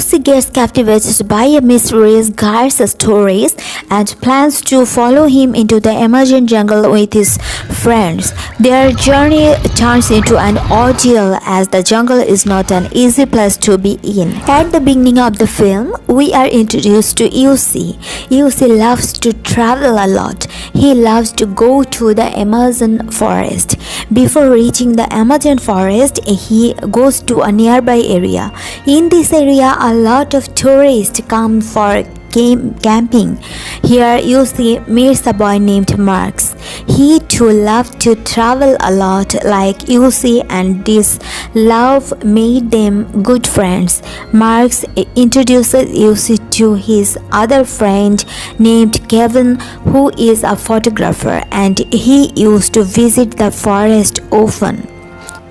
Yusi gets captivated by a mysterious guide's stories and plans to follow him into the Amazon jungle with his friends. Their journey turns into an ordeal as the jungle is not an easy place to be in. At the beginning of the film, we are introduced to Yusi. Yusi loves to travel a lot. He loves to go to the Amazon forest. Before reaching the Amazon forest, he goes to a nearby area. In this area, a lot of tourists come for camping. Here Yusi meets a boy named Marx. He too loved to travel a lot like Yusi, and this love made them good friends. Marx introduces Yusi to his other friend named Kevin, who is a photographer, and he used to visit the forest often.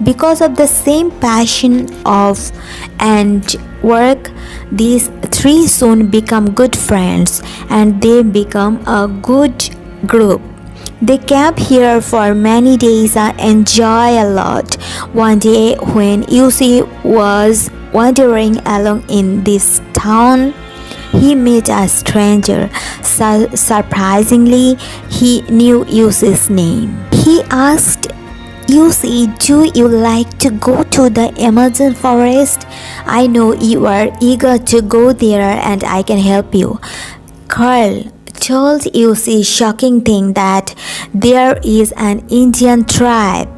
Because of the same passion of and work, these three soon become good friends and they become a good group. They camp here for many days and enjoy a lot. One day when Yusi was wandering along in this town, he met a stranger. Surprisingly, he knew Yusi's name. He asked, "Yusi, do you like to go to the Amazon forest? I know you are eager to go there and I can help you." Carl told Yusi shocking thing that there is an Indian tribe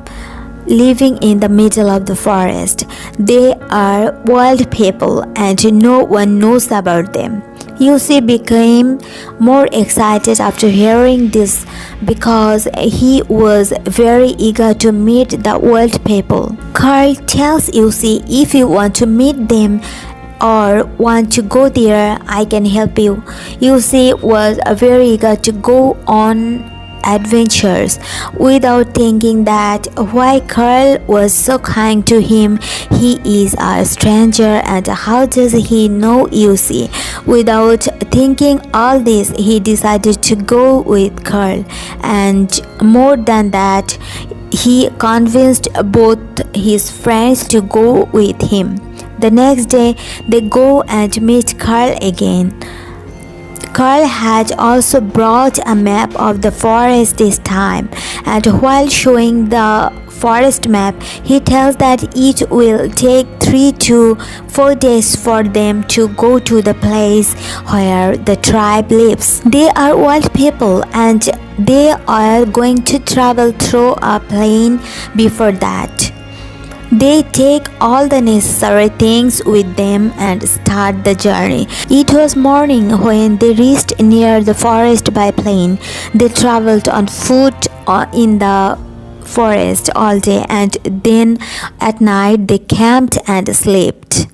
living in the middle of the forest. They are wild people and no one knows about them. Yusi became more excited after hearing this because he was very eager to meet the wild people. Carl tells Yusi, "If you want to meet them or want to go there, I can help you." Yusi was very eager to go on adventures without thinking that why Carl was so kind to him. He is a stranger and how does he know Yusi? Without thinking all this, he decided to go with Carl, and more than that, he convinced both his friends to go with him. The next day they go and meet Carl again. Carl had also brought a map of the forest this time, and while showing the forest map, he tells that it will take 3 to 4 days for them to go to the place where the tribe lives. They are wild people and they are going to travel through a plain before that. They take all the necessary things with them and start the journey. It was morning when they reached near the forest by plane. They traveled on foot in the forest all day, and then at night they camped and slept.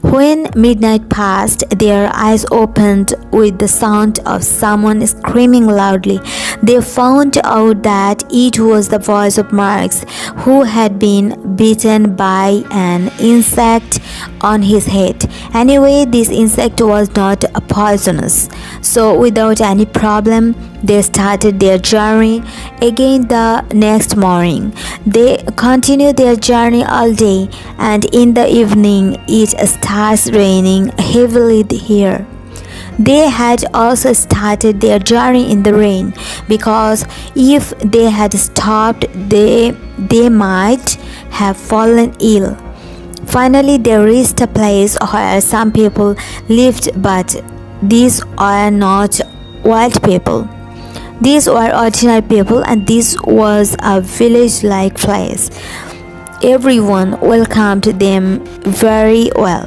When midnight passed, their eyes opened with the sound of someone screaming loudly. They found out that it was the voice of Marx, who had been bitten by an insect on his head. Anyway, this insect was not poisonous, so without any problem, they started their journey again the next morning. They continued their journey all day, and in the evening it starts raining heavily here. They had also started their journey in the rain because if they had stopped, they might have fallen ill. Finally, they reached a place where some people lived, but these are not wild people. These were ordinary people, and this was a village-like place. Everyone welcomed them very well.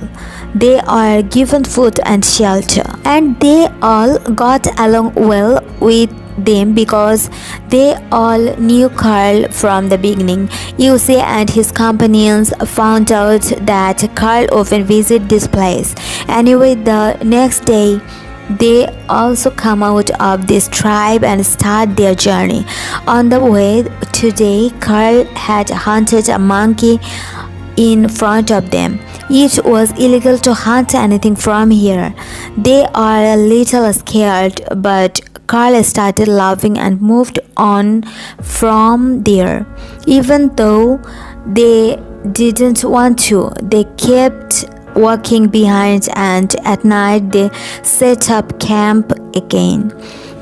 They are given food and shelter, and they all got along well with them because they all knew Carl from the beginning. Yusi and his companions found out that Carl often visited this place. Anyway, the next day they also come out of this tribe and start their journey. On the way today, Carl had hunted a monkey in front of them. It was illegal to hunt anything from here. They are a little scared, but Carl started laughing and moved on from there. Even though they didn't want to, they kept walking behind, and at night they set up camp again.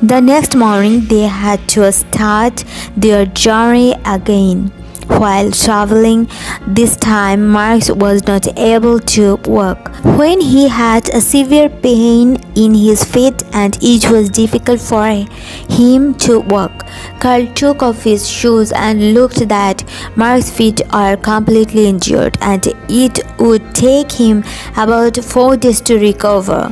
The next morning they had to start their journey again. While traveling this time, Marx was not able to walk. When he had a severe pain in his feet and it was difficult for him to walk, Carl took off his shoes and looked that Marx's feet are completely injured and it would take him about 4 days to recover.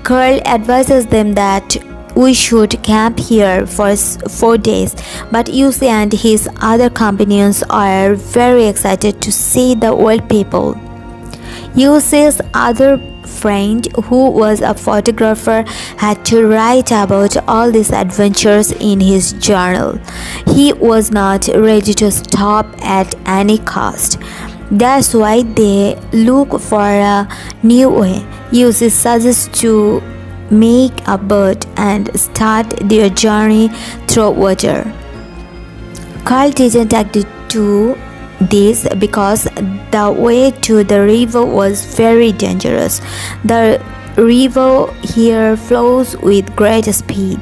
Carl advises them that we should camp here for 4 days, but Yusei and his other companions are very excited to see the old people. Yusei's other friend, who was a photographer, had to write about all these adventures in his journal. He was not ready to stop at any cost. That's why they look for a new way. Yusei suggests to make a boat and start their journey through water. Carl didn't agree to this because the way to the river was very dangerous. The river here flows with great speed.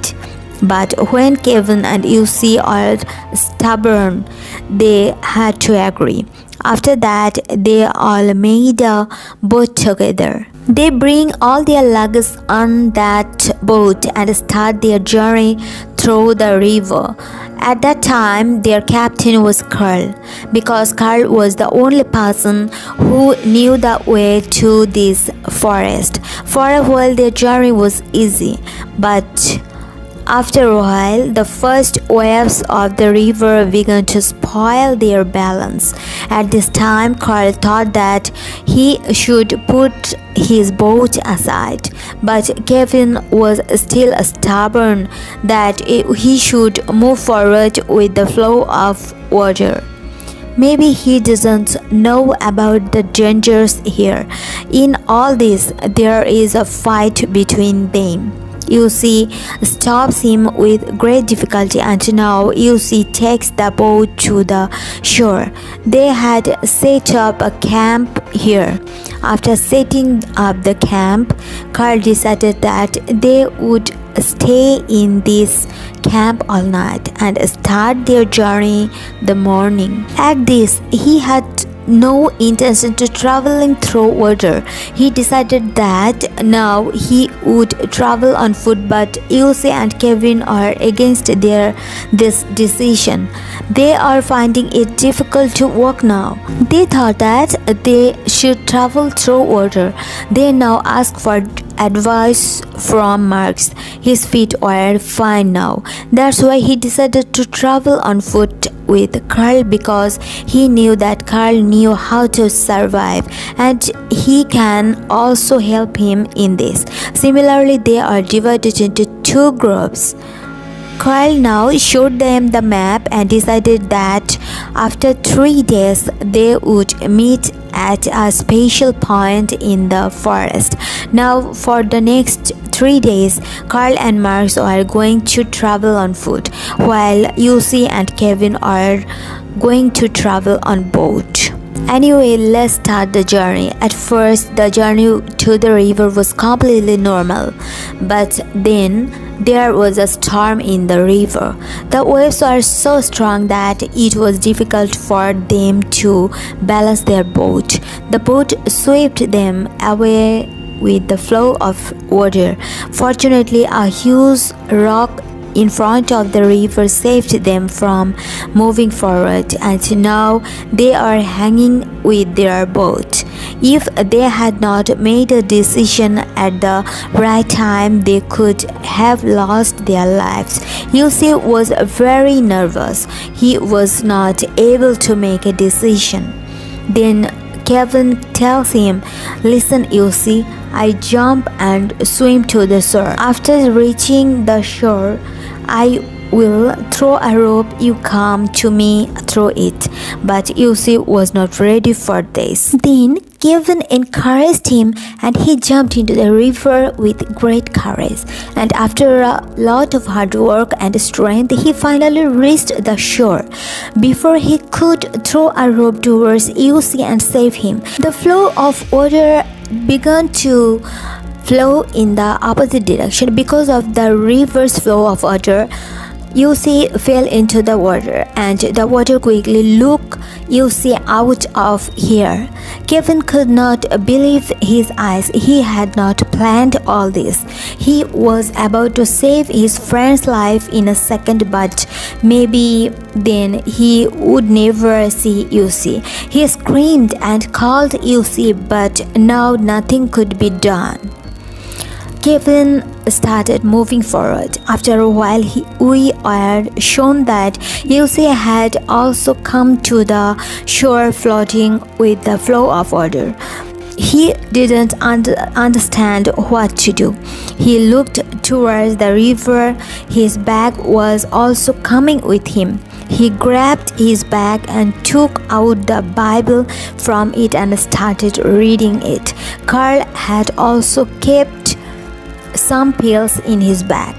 But when Kevin and Yusei are stubborn, they had to agree. After that, they all made a boat together. They bring all their luggage on that boat and start their journey through the river. At that time, their captain was Carl, because Carl was the only person who knew the way to this forest. For a while, their journey was easy, but after a while, the first waves of the river began to spoil their balance. At this time, Carl thought that he should put his boat aside, but Kevin was still stubborn that he should move forward with the flow of water. Maybe he doesn't know about the dangers here. In all this, there is a fight between them. Yusei stops him with great difficulty and now Yusei takes the boat to the shore. They had set up a camp here. After setting up the camp, Carl decided that they would stay in this camp all night and start their journey the morning. At this, he had no intention to traveling through water. He decided that now he would travel on foot, but Yusei and Kevin are against this decision. They are finding it difficult to walk now. They thought that they should travel through water. They now ask for advice from Marx. His feet were fine now. That's why he decided to travel on foot with Carl, because he knew that Carl knew how to survive and he can also help him in this. Similarly, they are divided into 2 groups. Carl now showed them the map and decided that after 3 days they would meet at a special point in the forest. Now for the next 3 days, Carl and Marx are going to travel on foot, while Yusei and Kevin are going to travel on boat. Anyway, let's start the journey. At first, the journey to the river was completely normal, but then there was a storm in the river. The waves were so strong that it was difficult for them to balance their boat. The boat swept them away with the flow of water. Fortunately, a huge rock in front of the river saved them from moving forward, and now they are hanging with their boat. If they had not made a decision at the right time, they could have lost their lives. Yusei was very nervous. He was not able to make a decision. Then Kevin tells him, "Listen, Yusei, I jump and swim to the shore. After reaching the shore, I will throw a rope. You come to me through it." But Yusei was not ready for this. Then Kevin encouraged him and he jumped into the river with great courage. And after a lot of hard work and strength, he finally reached the shore. Before he could throw a rope towards Yusei and save him, the flow of water began to flow in the opposite direction. Because of the river's flow of water, Yossi fell into the water, and the water quickly took Yossi out of here. Kevin could not believe his eyes. He had not planned all this. He was about to save his friend's life in a second, but maybe then he would never see Yossi. He screamed and called Yossi, but now nothing could be done. Kevin started moving forward. After a while, we are shown that Yossi had also come to the shore, floating with the flow of water. He didn't understand what to do. He looked towards the river. His bag was also coming with him. He grabbed his bag and took out the Bible from it and started reading it. Carl had also kept some pills in his bag.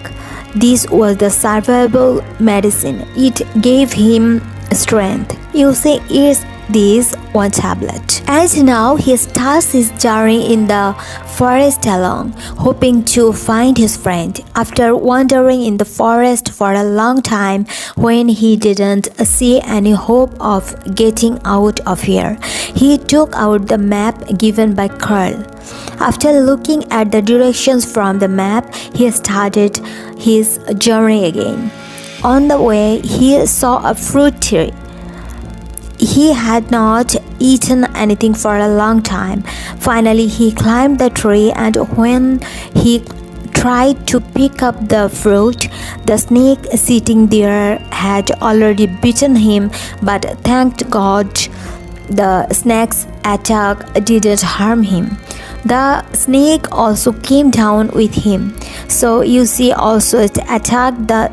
This was the survival medicine. It gave him strength. Yossi eats this one tablet. And now he starts his journey in the forest alone, hoping to find his friend. After wandering in the forest for a long time, when he didn't see any hope of getting out of here, he took out the map given by Carl. After looking at the directions from the map, he started his journey again. On the way, he saw a fruit tree. He had not eaten anything for a long time. Finally, he climbed the tree, and when he tried to pick up the fruit, the snake sitting there had already bitten him, but thank God the snake's attack didn't harm him. The snake also came down with him. So Yossi also attacked the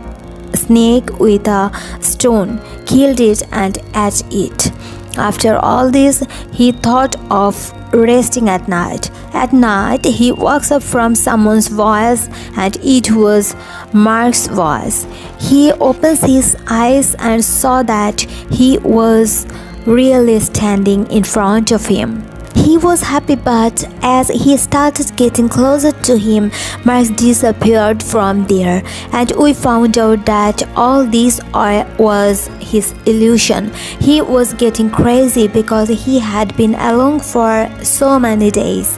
snake with a stone, killed it and ate it. After all this, he thought of resting at night. At night, he wakes up from someone's voice, and it was Mark's voice. He opens his eyes and saw that he was really standing in front of him. He was happy, but as he started getting closer to him, Mark disappeared from there, and we found out that all this was his illusion. He was getting crazy because he had been alone for so many days.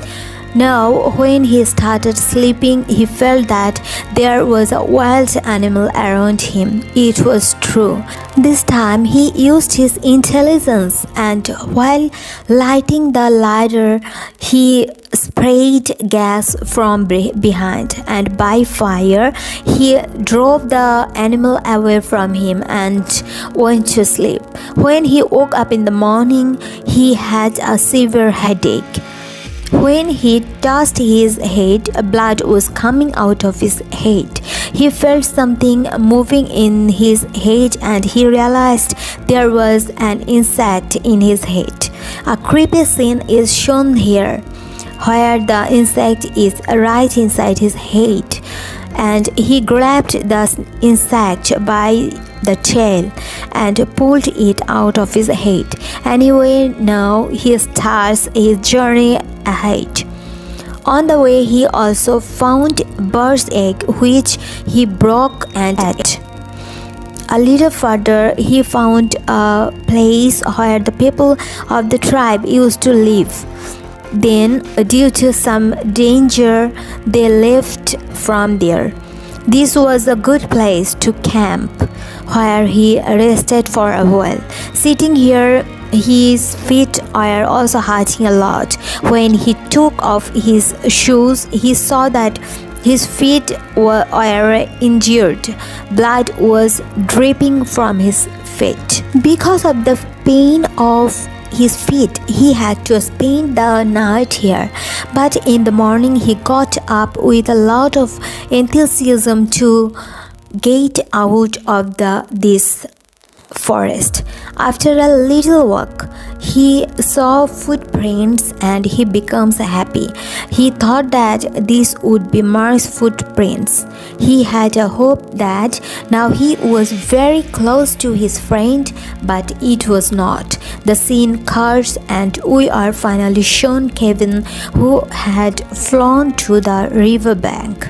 Now, when he started sleeping, he felt that there was a wild animal around him. It was true. This time, he used his intelligence, and while lighting the ladder, he sprayed gas from behind, and by fire, he drove the animal away from him and went to sleep. When he woke up in the morning, he had a severe headache. When he touched his head, blood was coming out of his head. He felt something moving in his head, and he realized there was an insect in his head. A creepy scene is shown here, where the insect is right inside his head, and he grabbed the insect by the tail and pulled it out of his head. Anyway, now he starts his journey ahead. On the way, he also found bird's egg, which he broke and ate. A little further, he found a place where the people of the tribe used to live. Then, due to some danger, they left from there. This was a good place to camp, where he rested for a while. Sitting here, his feet are also hurting a lot. When he took off his shoes, he saw that his feet were injured. Blood was dripping from his feet. Because of the pain of his feet, he had to spend the night here. But in the morning, he got up with a lot of enthusiasm to get out of this forest. After a little walk, he saw footprints and he becomes happy. He thought that these would be Mark's footprints. He had a hope that now he was very close to his friend, but it was not. The scene cuts and we are finally shown Kevin, who had flown to the riverbank.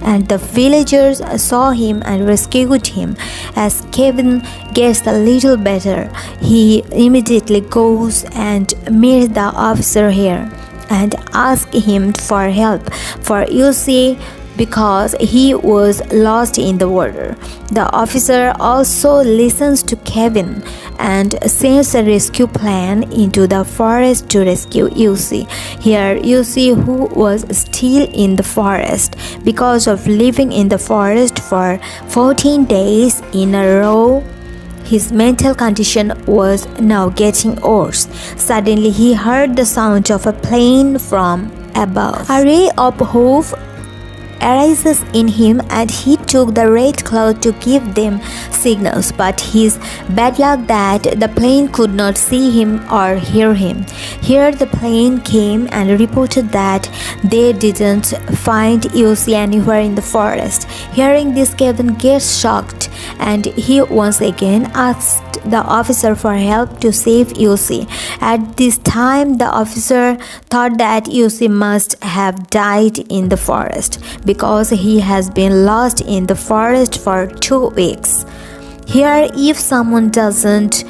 And the villagers saw him and rescued him. As Kevin gets a little better, he immediately goes and meets the officer here and asks him for help. For you see, because he was lost in the water. The officer also listens to Kevin and sends a rescue plan into the forest to rescue Yussi. Here, Yussi, who was still in the forest because of living in the forest for 14 days in a row, his mental condition was now getting worse. Suddenly, he heard the sound of a plane from above. A ray of hope arises in him and he took the red cloud to give them signals, but his bad luck that the plane could not see him or hear him. Here the plane came and reported that they didn't find Yussi anywhere in the forest. Hearing this, Kevin gets shocked and he once again asked the officer for help to save Yussi. At this time, the officer thought that Yussi must have died in the forest because he has been lost in the forest for 2 weeks. Here, if someone doesn't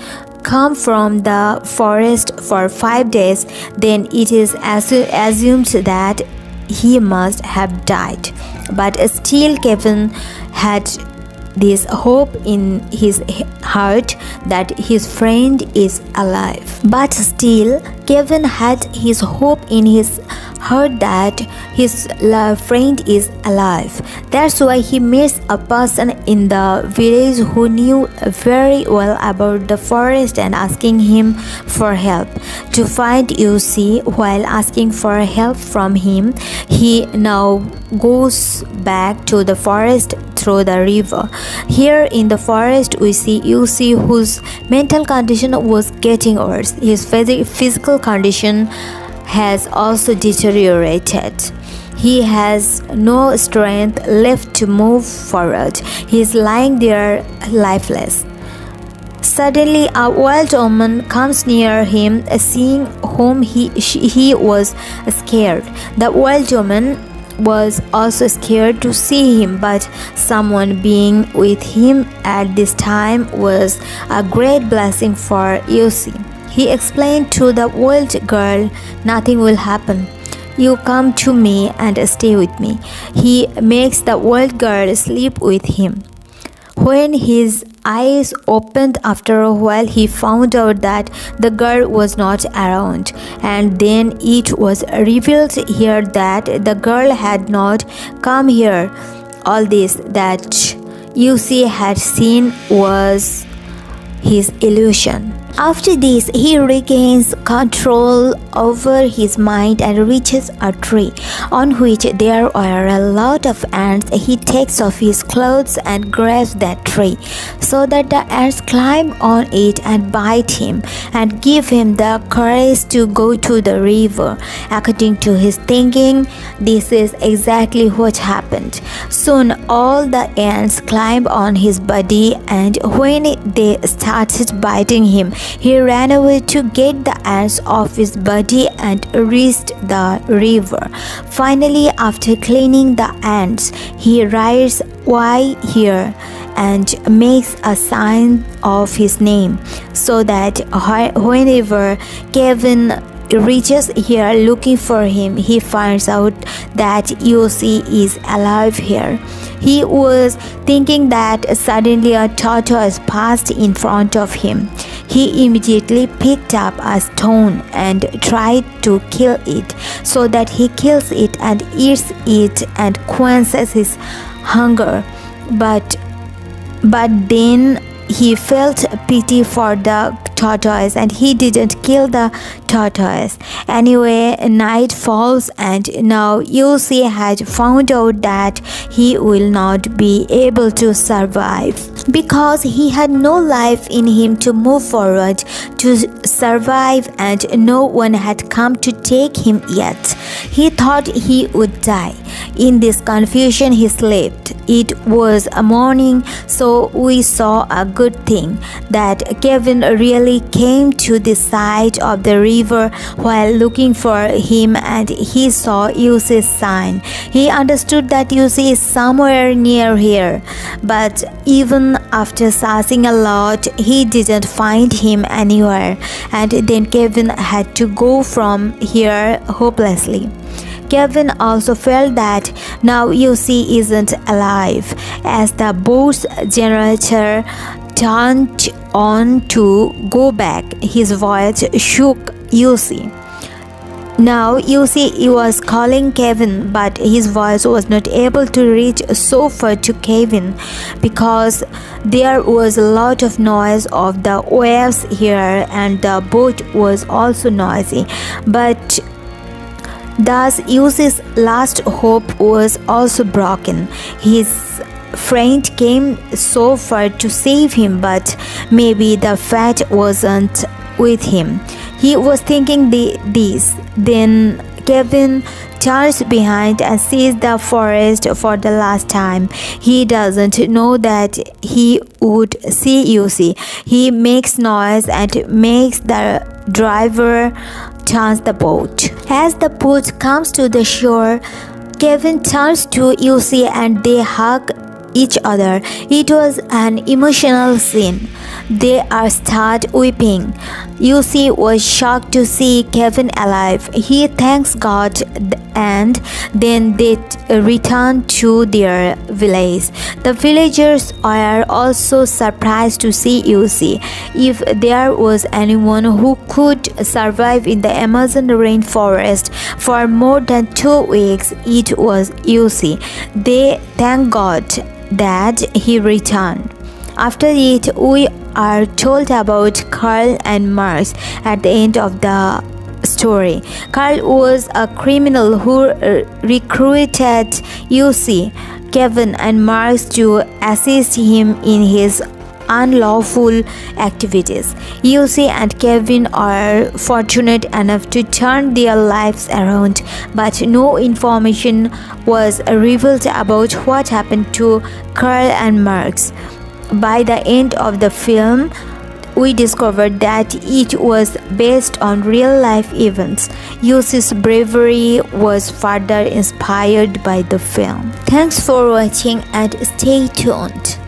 come from the forest for 5 days, then it is assumed that he must have died. But still, Kevin had this hope in his heart that his friend is alive. But still, Kevin had his hope in his heard that his friend is alive. That's why he meets a person in the village who knew very well about the forest and asking him for help to find Yussi. While asking for help from him, he now goes back to the forest through the river. Here in the forest, we see Yussi, whose mental condition was getting worse. His physical condition has also deteriorated. He has no strength left to move forward. He is lying there lifeless. Suddenly, a wild woman comes near him, seeing whom he was scared. The wild woman was also scared to see him, but someone being with him at this time was a great blessing for Yussi. He explained to the wild girl, "Nothing will happen. You come to me and stay with me." He makes the wild girl sleep with him. When his eyes opened after a while, he found out that the girl was not around, and then it was revealed here that the girl had not come here. All this that Yussi had seen was his illusion. After this, he regains control over his mind and reaches a tree on which there are a lot of ants. He takes off his clothes and grabs that tree so that the ants climb on it and bite him and give him the courage to go to the river. According to his thinking, this is exactly what happened. Soon all the ants climbed on his body, and when they started biting him, he ran away to get the ants off his body and reached the river. Finally, after cleaning the ants, he writes "Y" here and makes a sign of his name so that whenever Kevin reaches here looking for him, he finds out that Yussi is alive here. He was thinking that suddenly a tortoise passed in front of him. He immediately picked up a stone and tried to kill it, so that he kills it and eats it and quenches his hunger. But then he felt pity for the tortoise and he didn't kill the tortoise. Anyway, night falls and now Yussi had found out that he will not be able to survive. because he had no life in him to move forward, to survive, and no one had come to take him yet. He thought he would die. In this confusion he slept. It was a morning, so we saw a good thing that Kevin really came to the side of the river while looking for him, and he saw Yusi's sign. He understood that Yusi is somewhere near here, but even after searching a lot, he didn't find him anywhere, and then Kevin had to go from here hopelessly. Kevin also felt that now Yusi isn't alive. As the boat's generator turned on to go back, his voice shook Yusi. Now Yusi was calling Kevin, but his voice was not able to reach so far to Kevin because there was a lot of noise of the waves here, and the boat was also noisy. But thus Yusi's last hope was also broken. His friend came so far to save him, but maybe the fate wasn't with him. He was thinking this. Then Kevin turns behind and sees the forest for the last time. He doesn't know that he would see Yusi. He makes noise and makes the driver turns the boat. As the boat comes to the shore, Kevin turns to Yusi and they hug each other. It was an emotional scene. They are start weeping. Yusi was shocked to see Kevin alive. He thanks God and then they return to their village. The villagers are also surprised to see Yusi. If there was anyone who could survive in the Amazon rainforest for more than 2 weeks, it was Yusi. They thank God that he returned. After it, we are told about Carl and Marx at the end of the story. Carl was a criminal who recruited Yusi, Kevin, and Marx to assist him in his unlawful activities. Yusi and Kevin are fortunate enough to turn their lives around, but no information was revealed about what happened to Carl and Marx. By the end of the film, we discovered that it was based on real-life events. Yusi's bravery was further inspired by the film. Thanks for watching and stay tuned.